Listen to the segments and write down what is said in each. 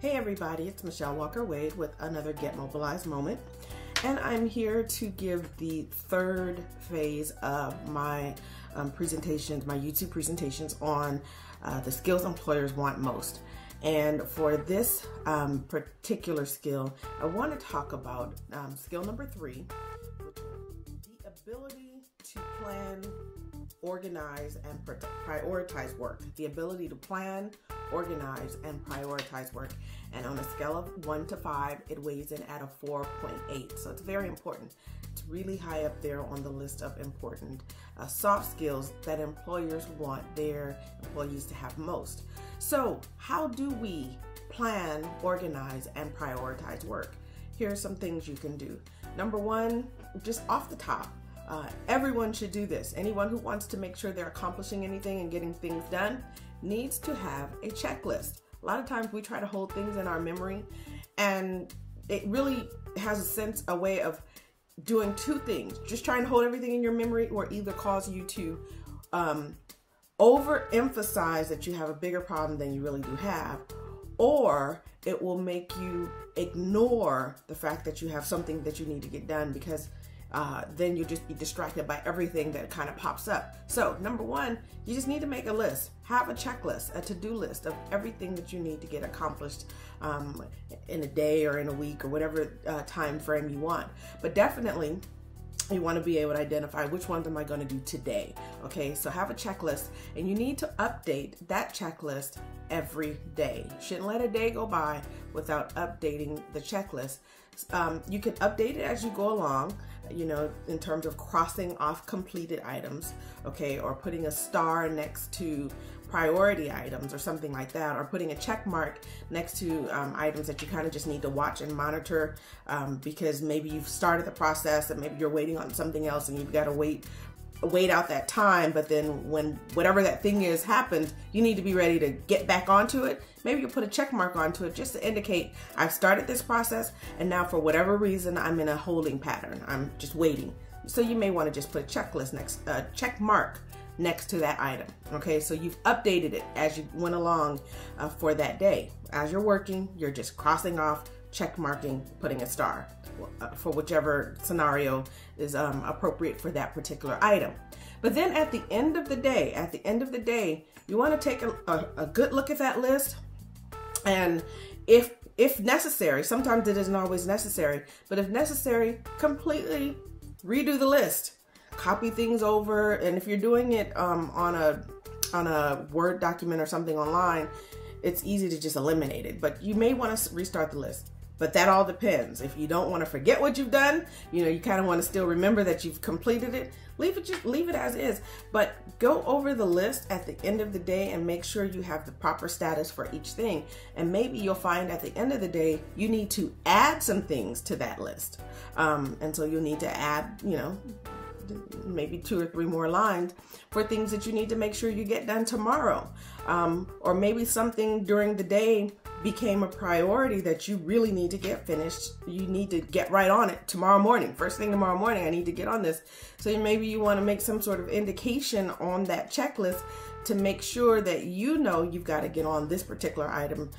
Hey everybody, it's Michelle Walker-Wade with another Get Mobilized moment. And I'm here to give the third phase of my presentations, my YouTube presentations on the skills employers want most. And for this particular skill, I want to talk about skill number 3, which is the ability to plan, organize, and prioritize work. The ability to plan, organize, and prioritize work. And on a scale of 1 to 5, it weighs in at a 4.8. So it's very important. It's really high up there on the list of important soft skills that employers want their employees to have most. So how do we plan, organize, and prioritize work? Here are some things you can do. Number 1, just off the top, everyone should do this. Anyone who wants to make sure they're accomplishing anything and getting things done needs to have a checklist. A lot of times we try to hold things in our memory, and it really has a way of doing two things. Just trying to hold everything in your memory will either cause you to overemphasize that you have a bigger problem than you really do have, or it will make you ignore the fact that you have something that you need to get done, because then you'll just be distracted by everything that kind of pops up. So number 1, you just need to make a list. Have a checklist, a to-do list of everything that you need to get accomplished in a day or in a week or whatever time frame you want. But definitely you want to be able to identify which ones am I going to do today. Okay, so have a checklist, and you need to update that checklist every day. You shouldn't let a day go by without updating the checklist. You can update it as you go along, you know, in terms of crossing off completed items, okay, or putting a star next to priority items or something like that, or putting a check mark next to items that you kind of just need to watch and monitor because maybe you've started the process and maybe you're waiting on something else and you've got to wait out that time, but then when whatever that thing is happened, you need to be ready to get back onto it. Maybe you put a check mark onto it just to indicate I've started this process, and now for whatever reason I'm in a holding pattern. I'm just waiting. So you may want to just put a checklist next, check mark next to that item. Okay, so you've updated it as you went along for that day. As you're working, you're just crossing off, check marking, putting a star for whichever scenario is appropriate for that particular item. But then at the end of the day, you want to take a good look at that list, and if necessary, sometimes it isn't always necessary, but if necessary, completely redo the list. Copy things over, and if you're doing it on a Word document or something online, it's easy to just eliminate it, but you may want to restart the list. But that all depends. If you don't want to forget what you've done, you know, you kind of want to still remember that you've completed it, leave it as is. But go over the list at the end of the day and make sure you have the proper status for each thing. And maybe you'll find at the end of the day, you need to add some things to that list. And so you'll need to add, you know, maybe 2 or 3 more lines for things that you need to make sure you get done tomorrow. Or maybe something during the day became a priority that you really need to get finished. You need to get right on it tomorrow morning. First thing tomorrow morning, I need to get on this. So maybe you want to make some sort of indication on that checklist to make sure that you know you've got to get on this particular item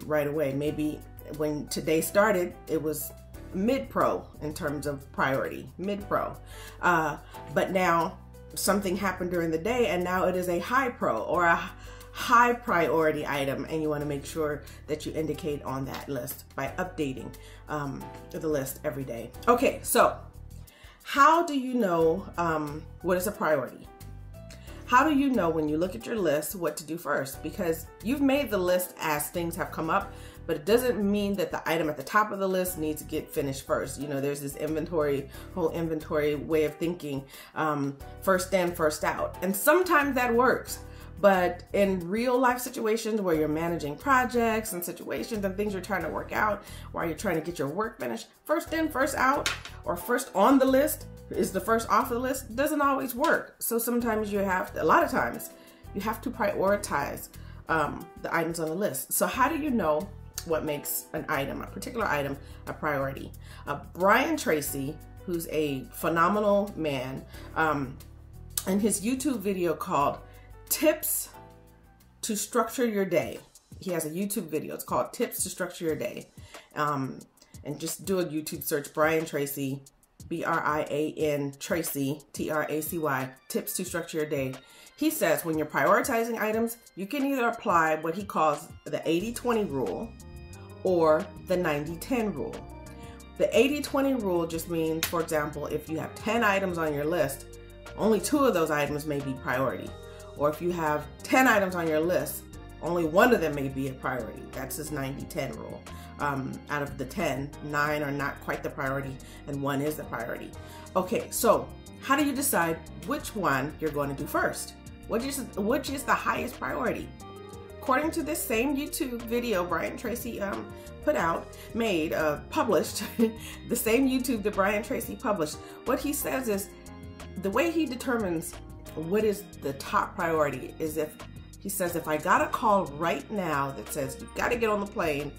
right away. Maybe when today started, it was mid-pro in terms of priority, mid-pro. But now something happened during the day and now it is a high pro or a high priority item, and you want to make sure that you indicate on that list by updating the list every day. Okay, so how do you know what is a priority? How do you know when you look at your list what to do first? Because you've made the list as things have come up, but it doesn't mean that the item at the top of the list needs to get finished first. You know, there's this whole inventory way of thinking, first in, first out. And sometimes that works. But in real life situations where you're managing projects and situations and things you're trying to work out while you're trying to get your work finished, first in, first out, or first on the list is the first off the list, doesn't always work. So sometimes you have to, a lot of times, you have to prioritize the items on the list. So how do you know what makes an item, a particular item, a priority? Brian Tracy, who's a phenomenal man, in his YouTube video called Tips to Structure Your Day, he has a YouTube video. It's called Tips to Structure Your Day. And just do a YouTube search, Brian Tracy, B-R-I-A-N Tracy, T-R-A-C-Y, Tips to Structure Your Day. He says when you're prioritizing items, you can either apply what he calls the 80-20 rule or the 90-10 rule. The 80-20 rule just means, for example, if you have 10 items on your list, only 2 of those items may be priority. Or if you have 10 items on your list, only 1 of them may be a priority. That's his 90-10 rule. Out of the 10, 9 are not quite the priority and 1 is the priority. Okay, so how do you decide which one you're going to do first? Which is the highest priority? According to this same YouTube video Brian Tracy published, the same YouTube that Brian Tracy published, what he says is the way he determines what is the top priority is if I got a call right now that says you've got to get on the plane,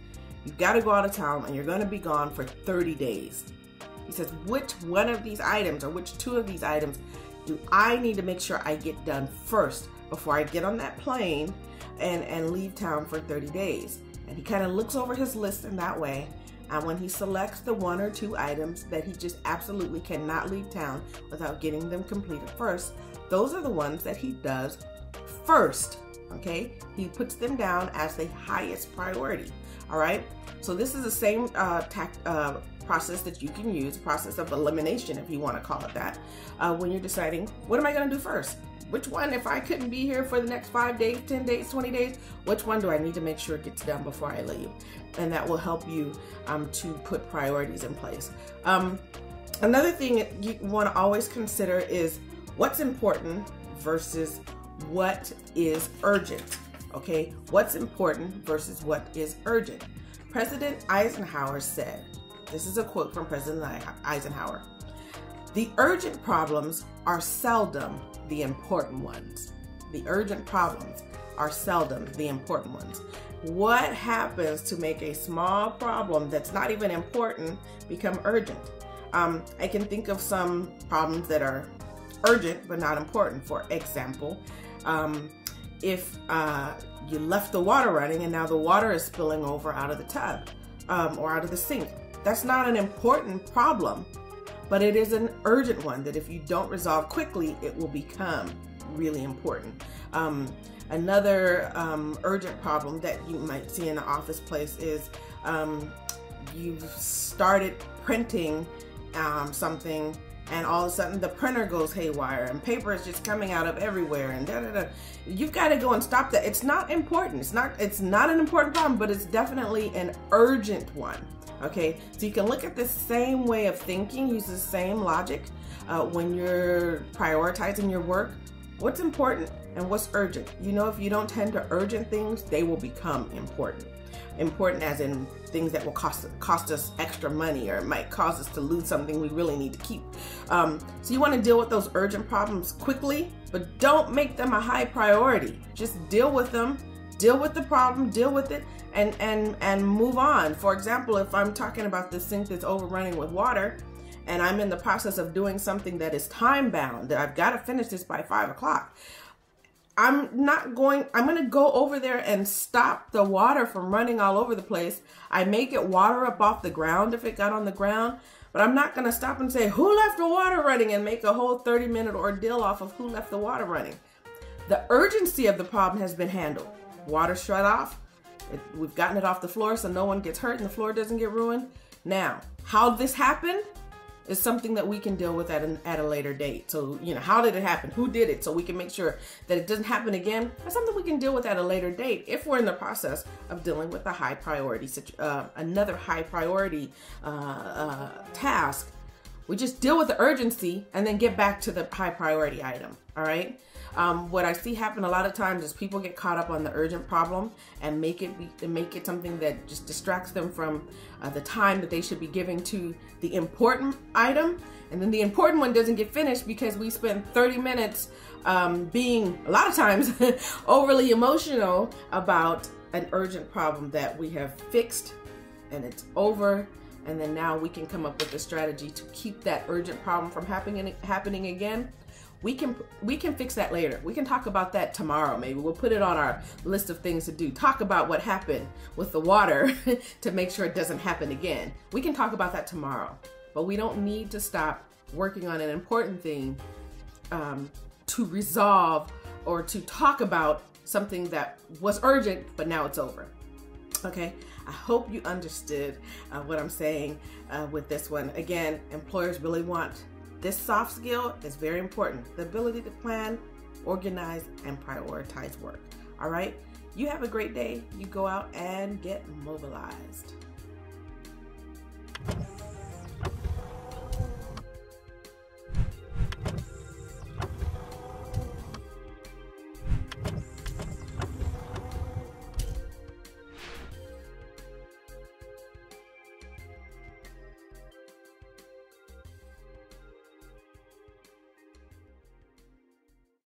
you've got to go out of town, and you're going to be gone for 30 days. He says, which one of these items or which 2 of these items do I need to make sure I get done first before I get on that plane and leave town for 30 days? And he kind of looks over his list in that way. And when he selects the 1 or 2 items that he just absolutely cannot leave town without getting them completed first, those are the ones that he does first. Okay, he puts them down as the highest priority. All right, so this is the same process that you can use, process of elimination, if you want to call it that, when you're deciding, what am I going to do first? Which one, if I couldn't be here for the next 5 days, 10 days, 20 days, which one do I need to make sure it gets done before I leave? And that will help you to put priorities in place. Another thing you want to always consider is what's important versus what is urgent. Okay, what's important versus what is urgent. President Eisenhower said, this is a quote from President Eisenhower, "The urgent problems are seldom the important ones." The urgent problems are seldom the important ones. What happens to make a small problem that's not even important become urgent? I can think of some problems that are urgent but not important. For example, if you left the water running and now the water is spilling over out of the tub or out of the sink, that's not an important problem, but it is an urgent one that if you don't resolve quickly, it will become really important. Another urgent problem that you might see in the office place is you've started printing something and all of a sudden the printer goes haywire and paper is just coming out of everywhere and da-da-da. You've got to go and stop that. It's not important. It's not an important problem, but it's definitely an urgent one. Okay, so you can look at this same way of thinking, use the same logic when you're prioritizing your work. What's important and what's urgent? You know, if you don't tend to urgent things, they will become important. Important as in things that will cost us extra money, or it might cause us to lose something we really need to keep. So you want to deal with those urgent problems quickly, but don't make them a high priority. Just deal with them, deal with the problem, deal with it, and move on. For example, if I'm talking about the sink that's overrunning with water, and I'm in the process of doing something that is time bound, that I've got to finish this by 5 o'clock. I'm going to go over there and stop the water from running all over the place. I may get water up off the ground if it got on the ground, but I'm not going to stop and say, who left the water running, and make a whole 30-minute ordeal off of who left the water running. The urgency of the problem has been handled. Water shut off. We've gotten it off the floor so no one gets hurt and the floor doesn't get ruined. Now, how this happened is something that we can deal with at a later date. So, you know, how did it happen? Who did it? So we can make sure that it doesn't happen again. That's something we can deal with at a later date if we're in the process of dealing with a high priority, another high priority task. We just deal with the urgency and then get back to the high priority item. All right. What I see happen a lot of times is people get caught up on the urgent problem and make it something that just distracts them from the time that they should be giving to the important item, and then the important one doesn't get finished because we spent 30 minutes being a lot of times overly emotional about an urgent problem that we have fixed and it's over. And then now we can come up with a strategy to keep that urgent problem from happening again. We can fix that later. We can talk about that tomorrow. Maybe we'll put it on our list of things to do. Talk about what happened with the water to make sure it doesn't happen again. We can talk about that tomorrow, but we don't need to stop working on an important thing to resolve or to talk about something that was urgent, but now it's over. Okay, I hope you understood what I'm saying with this one. Again, employers really want this soft skill. Is very important. The ability to plan, organize, and prioritize work. All right, you have a great day. You go out and get mobilized.